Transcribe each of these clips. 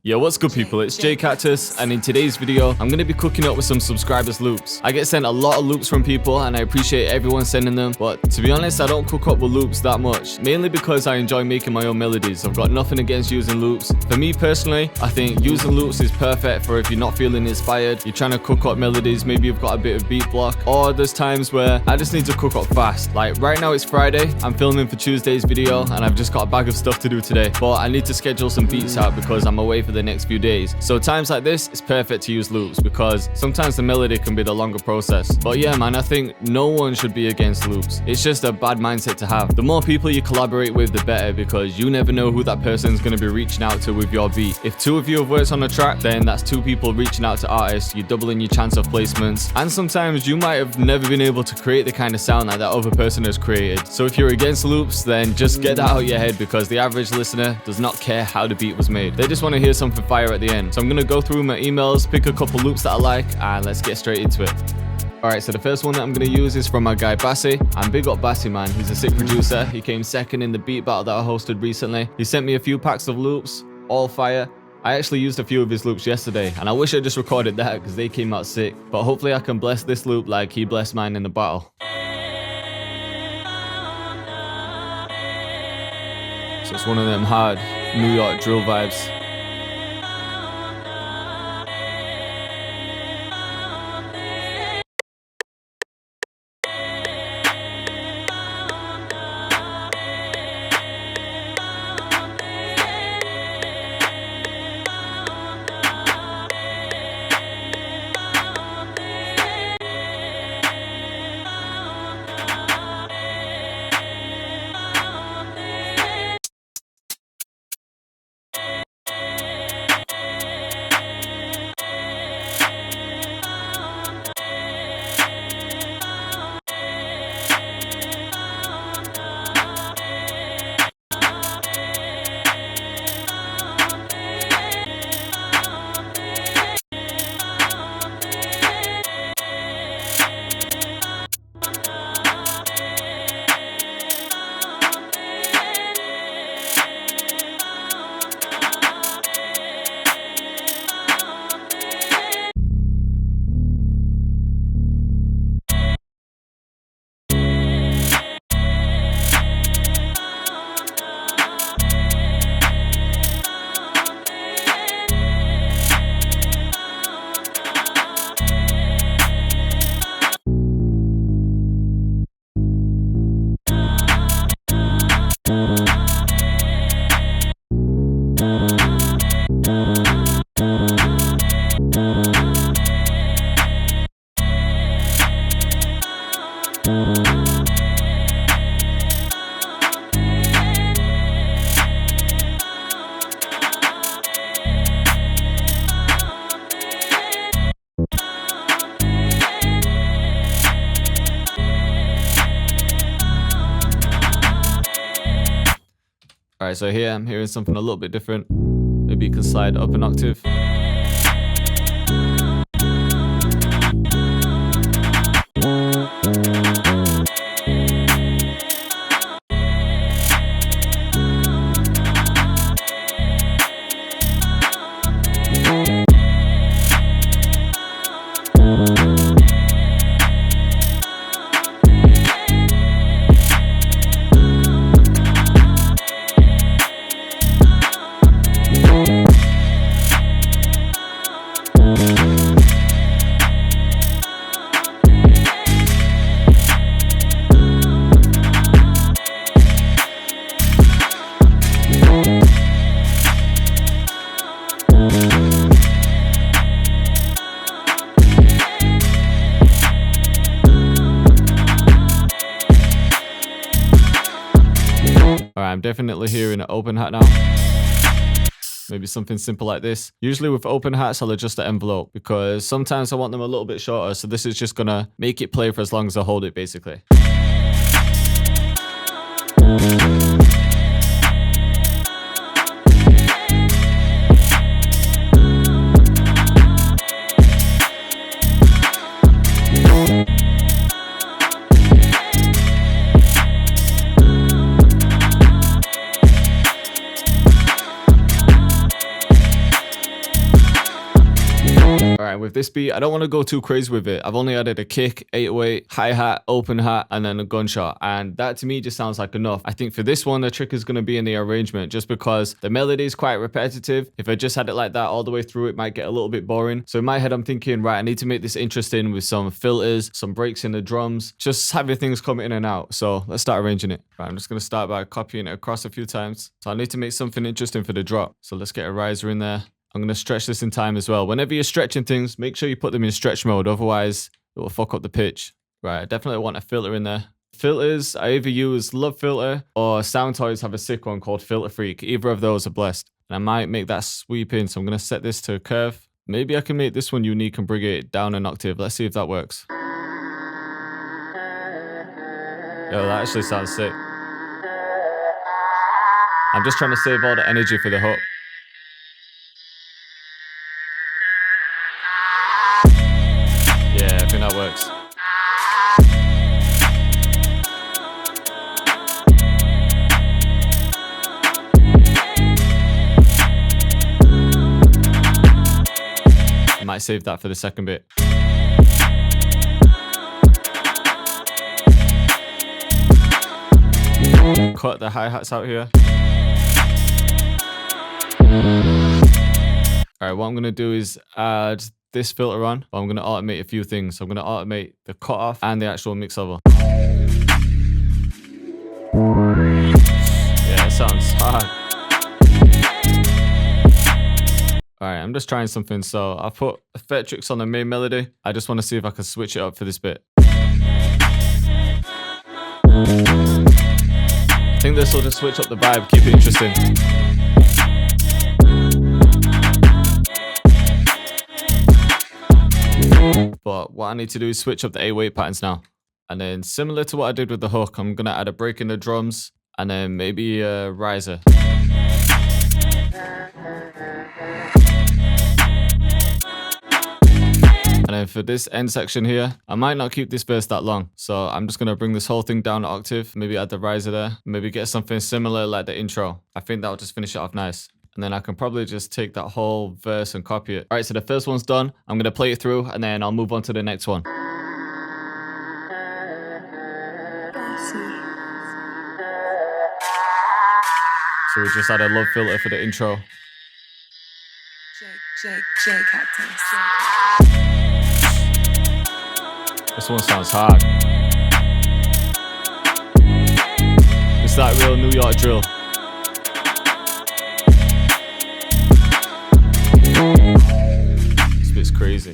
Yo, what's good people, it's Cactus, and in today's video, I'm going to be cooking up with some subscribers loops. I get sent a lot of loops from people and I appreciate everyone sending them, but to be honest, I don't cook up with loops that much, mainly because I enjoy making my own melodies. I've got nothing against using loops. For me personally, I think using loops is perfect for if you're not feeling inspired, you're trying to cook up melodies, maybe you've got a bit of beat block, or there's times where I just need to cook up fast. Like right now it's Friday, I'm filming for Tuesday's video and I've just got a bag of stuff to do today, but I need to schedule some beats out because I'm away for the next few days. So times like this, it's perfect to use loops because sometimes the melody can be the longer process. But yeah man, I think no one should be against loops. It's just a bad mindset to have. The more people you collaborate with, the better, because you never know who that person's going to be reaching out to with your beat. If two of you have worked on a track, then that's two people reaching out to artists. You're doubling your chance of placements, and sometimes you might have never been able to create the kind of sound that other person has created. So if you're against loops, then just get that out of your head, because the average listener does not care how the beat was made. They just want to hear something fire at the end. So I'm going to go through my emails, pick a couple loops that I like, and let's get straight into it. Alright, so the first one that I'm going to use is from my guy Bassi, and big up Bassi man, he's a sick producer. He came second in the beat battle that I hosted recently. He sent me a few packs of loops, all fire. I actually used a few of his loops yesterday, and I wish I just recorded that because they came out sick. But hopefully I can bless this loop like he blessed mine in the battle. So it's one of them hard New York drill vibes. Alright, so here I'm hearing something a little bit different. Maybe you can slide up an octave. Alright, I'm definitely hearing an open hat now. Maybe something simple like this. Usually with open hats, I'll adjust the envelope because sometimes I want them a little bit shorter. So this is just gonna make it play for as long as I hold it, basically. Alright, with this beat, I don't want to go too crazy with it. I've only added a kick, 808, hi-hat, open hat, and then a gunshot. And that to me just sounds like enough. I think for this one, the trick is going to be in the arrangement, just because the melody is quite repetitive. If I just had it like that all the way through, it might get a little bit boring. So in my head, I'm thinking, right, I need to make this interesting with some filters, some breaks in the drums, just having things come in and out. So let's start arranging it. Right, I'm just going to start by copying it across a few times. So I need to make something interesting for the drop. So let's get a riser in there. I'm going to stretch this in time as well. Whenever you're stretching things, make sure you put them in stretch mode. Otherwise, it will fuck up the pitch. Right, I definitely want a filter in there. Filters, I either use Love Filter or Sound Toys have a sick one called Filter Freak. Either of those are blessed. And I might make that sweep in. So I'm going to set this to curve. Maybe I can make this one unique and bring it down an octave. Let's see if that works. Yo, that actually sounds sick. I'm just trying to save all the energy for the hook. Yeah, I think that works. I might save that for the second bit. Cut the hi-hats out here. Alright, what I'm going to do is add this filter on, but I'm going to automate a few things. So I'm going to automate the cutoff and the actual mix level. Yeah, it sounds hard. Alright, I'm just trying something. So I've put Effectrix on the main melody. I just want to see if I can switch it up for this bit. I think this will just switch up the vibe, keep it interesting. But what I need to do is switch up the 808 patterns now. And then similar to what I did with the hook, I'm going to add a break in the drums and then maybe a riser. And then for this end section here, I might not keep this verse that long. So I'm just going to bring this whole thing down an octave, maybe add the riser there, maybe get something similar like the intro. I think that'll just finish it off nice. And then I can probably just take that whole verse and copy it. All right, so the first one's done. I'm going to play it through and then I'll move on to the next one. So we just add a love filter for the intro. Cactus. This one sounds hard. It's that real New York drill. This bit's crazy.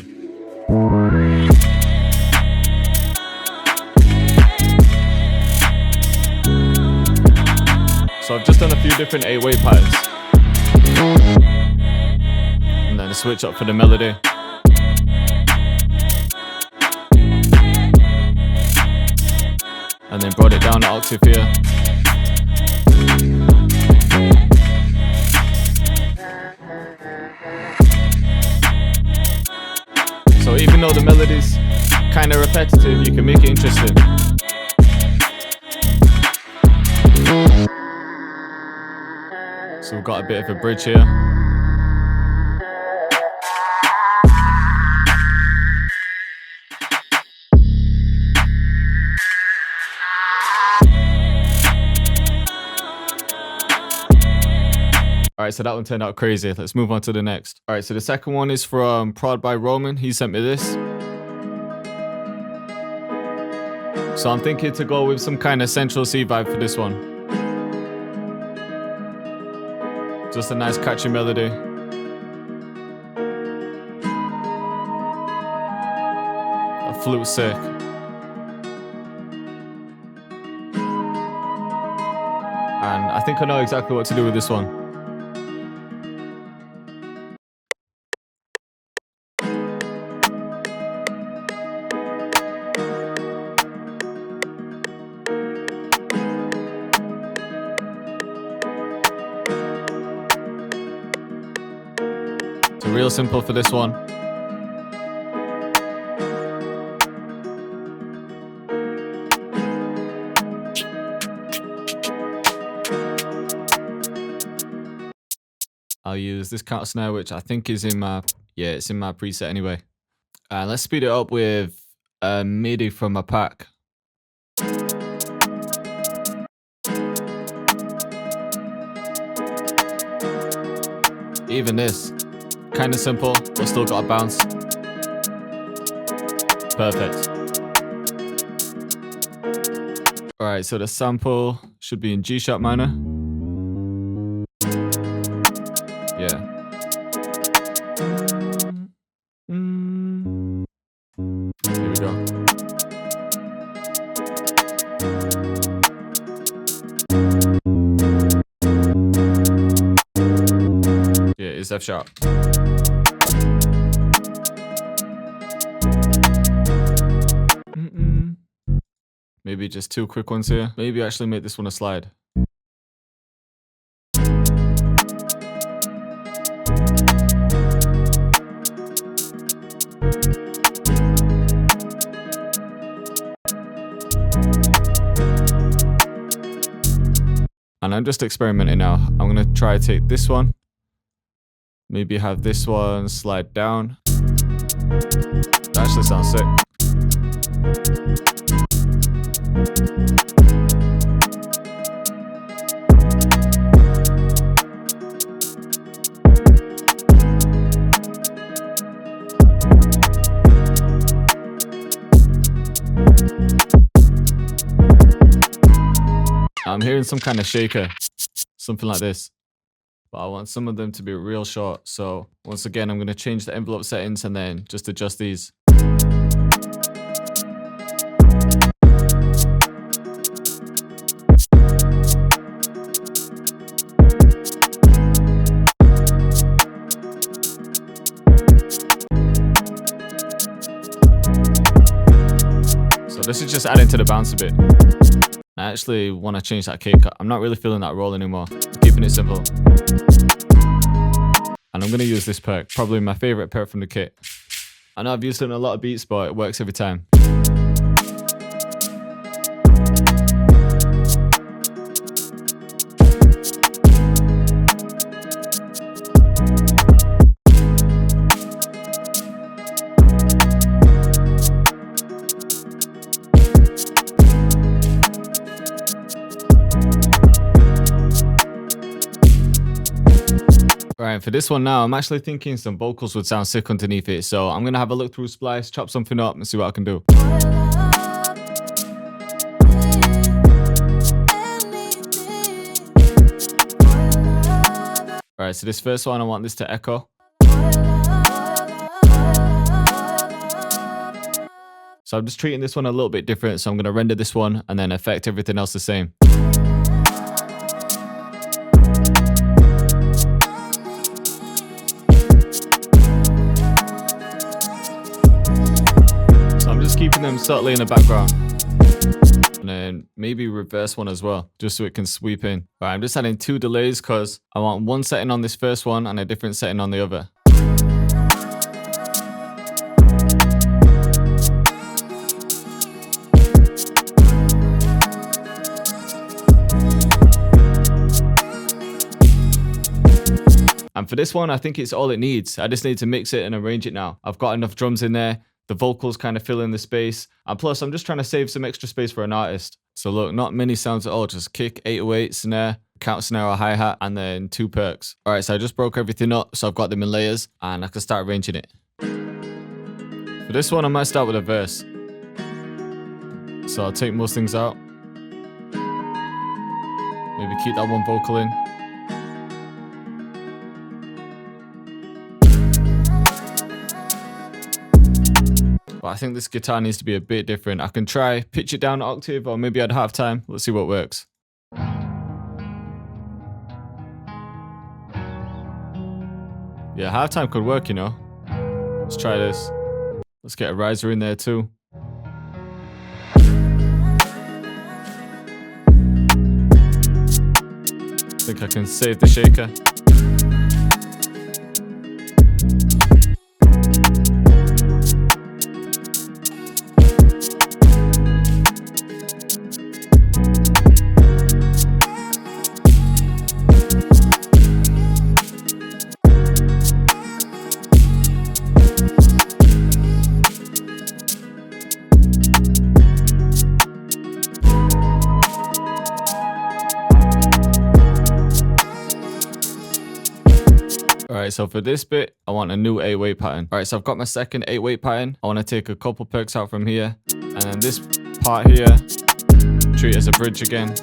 So I've just done a few different 808 patterns. And then a switch up for the melody. And then brought it down an octave here. So even though the melody's kind of repetitive, you can make it interesting. So we've got a bit of a bridge here. Alright, so that one turned out crazy. Let's move on to the next. Alright, so the second one is from Prod by Roman. He sent me this. So I'm thinking to go with some kind of Central C vibe for this one. Just a nice catchy melody. A flute sick. And I think I know exactly what to do with this one. So real simple for this one. I'll use this counter snare, which I think is in my Yeah, it's in my preset anyway. Let's speed it up with a MIDI from a pack. Even this, kind of simple, but still got a bounce. Perfect. Alright, so the sample should be in G sharp minor. Yeah. Here we go. Yeah, it's F sharp. Maybe just 2 quick ones here. Maybe actually make this one a slide. And I'm just experimenting now. I'm gonna try to take this one. Maybe have this one slide down. That actually sounds sick. I'm hearing some kind of shaker, something like this, but I want some of them to be real short. So once again, I'm going to change the envelope settings and then just adjust these. So this is just adding to the bounce a bit. I actually want to change that kick. I'm not really feeling that roll anymore. I'm keeping it simple. And I'm going to use this perk, probably my favorite perk from the kit. I know I've used it in a lot of beats, but it works every time. Alright, for this one now, I'm actually thinking some vocals would sound sick underneath it. So I'm going to have a look through Splice, chop something up and see what I can do. Alright, so this first one, I want this to echo. So I'm just treating this one a little bit different. So I'm going to render this one and then affect everything else the same. Keeping them subtly in the background. And then maybe reverse one as well, just so it can sweep in. Alright, I'm just adding 2 delays because I want one setting on this first one and a different setting on the other. And for this one, I think it's all it needs. I just need to mix it and arrange it now. I've got enough drums in there. The vocals kind of fill in the space. And plus, I'm just trying to save some extra space for an artist. So look, not many sounds at all. Just kick, 808, snare, count snare or hi-hat, and then 2 perks. All right, so I just broke everything up. So I've got them in layers and I can start arranging it. For this one, I might start with a verse. So I'll take most things out. Maybe keep that one vocal in. But I think this guitar needs to be a bit different. I can try pitch it down an octave or maybe at halftime. Let's see what works. Yeah, halftime could work, you know. Let's try this. Let's get a riser in there too. I think I can save the shaker. Alright, so for this bit, I want a new 8-weight pattern. Alright, so I've got my second 8-weight pattern. I want to take a couple perks out from here. And then this part here, treat it as a bridge again.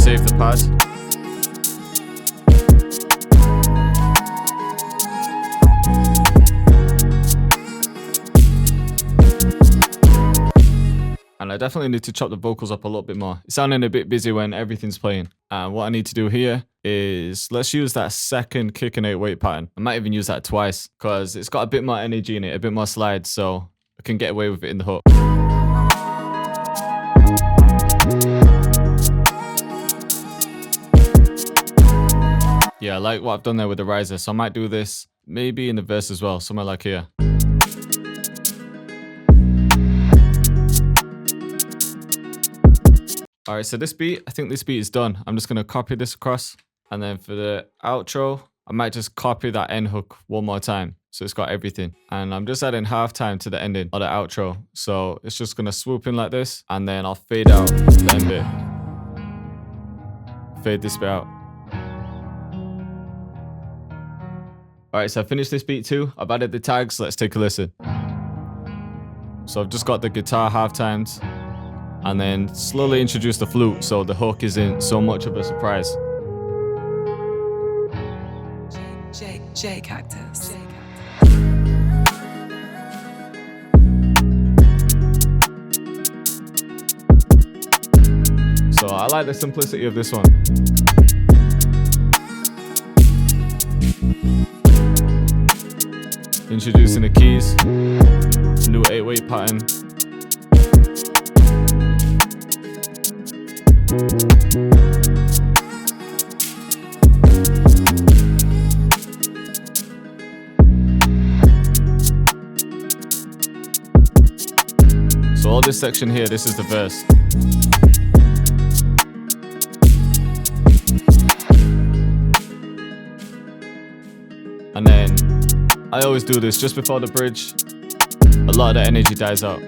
Save the pad. And I definitely need to chop the vocals up a little bit more. It's sounding a bit busy when everything's playing. And what I need to do here is, let's use that second kick and 8-weight pattern. I might even use that twice because it's got a bit more energy in it, a bit more slide, so I can get away with it in the hook. Yeah, I like what I've done there with the riser, so I might do this maybe in the verse as well, somewhere like here. Alright, so this beat, I think this beat is done. I'm just going to copy this across, and then for the outro, I might just copy that end hook one more time, so it's got everything. And I'm just adding halftime to the ending of the outro, so it's just going to swoop in like this, and then I'll fade out the end bit. Fade this bit out. Alright, so I finished this beat too. I've added the tags. Let's take a listen. So I've just got the guitar half times and then slowly introduce the flute so the hook isn't so much of a surprise. Cactus. So I like the simplicity of this one. Introducing the keys, new 8-weight pattern. So all this section here, this is the verse. And then I always do this just before the bridge. A lot of the energy dies out.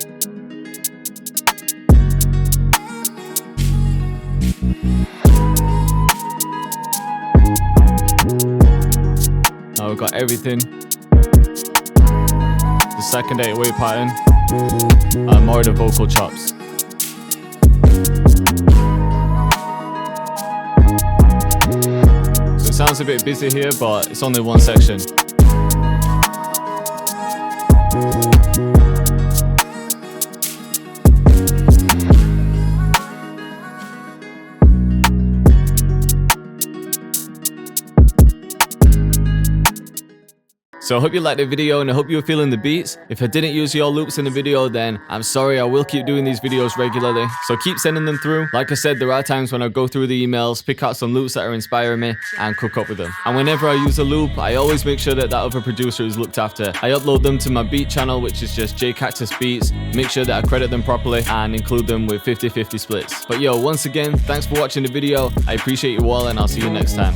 Now we've got everything. The second 8-weight pattern. And more of the vocal chops. So it sounds a bit busy here, but it's only one section. So I hope you liked the video and I hope you were feeling the beats. If I didn't use your loops in the video, then I'm sorry. I will keep doing these videos regularly. So keep sending them through. Like I said, there are times when I go through the emails, pick out some loops that are inspiring me and cook up with them. And whenever I use a loop, I always make sure that that other producer is looked after. I upload them to my beat channel, which is just Cactus Beats. Make sure that I credit them properly and include them with 50-50 splits. But yo, once again, thanks for watching the video. I appreciate you all and I'll see you next time.